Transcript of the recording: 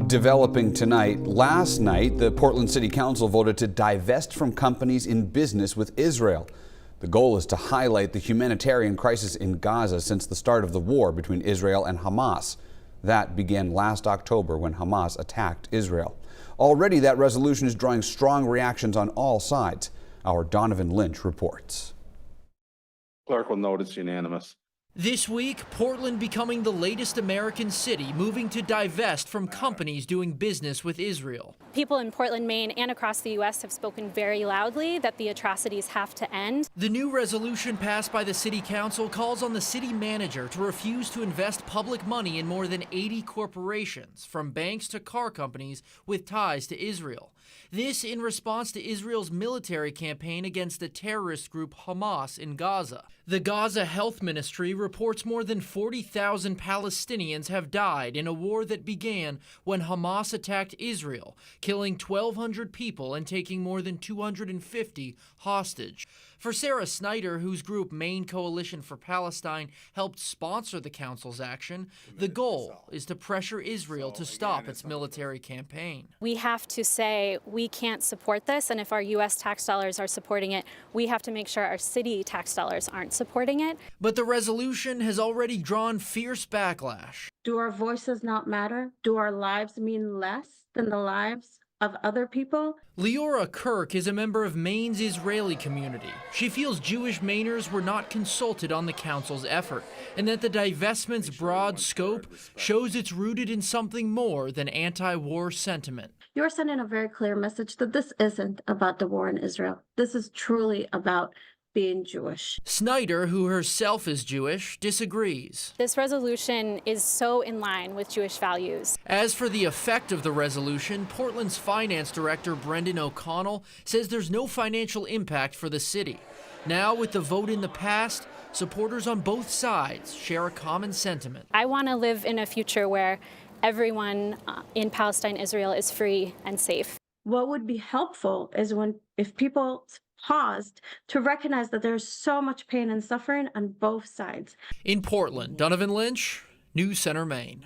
Developing tonight. Last night, the Portland City Council voted to divest from companies in business with Israel. The goal is to highlight the humanitarian crisis in Gaza since the start of the war between Israel and Hamas. That began last October when Hamas attacked Israel. Already, that resolution is drawing strong reactions on all sides. Our Donovan Lynch reports. Clerk will note it's unanimous. This week, Portland becoming the latest American city moving to divest from companies doing business with Israel. People in Portland, Maine, and across the U.S. have spoken very loudly that the atrocities have to end. The new resolution passed by the City Council calls on the city manager to refuse to invest public money in more than 80 corporations, from banks to car companies with ties to Israel. This in response to Israel's military campaign against the terrorist group Hamas in Gaza. The Gaza Health Ministry reports more than 40,000 Palestinians have died in a war that began when Hamas attacked Israel, killing 1,200 people and taking more than 250 hostage. For Sarah Snyder, whose group Maine Coalition for Palestine helped sponsor the council's action, the goal is to pressure Israel to stop its military campaign. We have to say we can't support this, and if our U.S. tax dollars are supporting it, we have to make sure our city tax dollars aren't supporting it. But the resolution has already drawn fierce backlash. Do our voices not matter? Do our lives mean less than the lives of other people? Leora Kirk is a member of Maine's Israeli community. She feels Jewish Mainers were not consulted on the council's effort, and that the divestment's broad scope shows it's rooted in something more than anti-war sentiment. You're sending a very clear message that this isn't about the war in Israel. This is truly about being Jewish. Snyder, who herself is Jewish, disagrees. This resolution is so in line with Jewish values. As for the effect of the resolution, Portland's finance director Brendan O'Connell says there's no financial impact for the city. Now, with the vote in the past, supporters on both sides share a common sentiment. I want to live in a future where everyone in Palestine, Israel is free and safe. What would be helpful is if people paused to recognize that there's so much pain and suffering on both sides. In Portland, Donovan Lynch, News Center, Maine.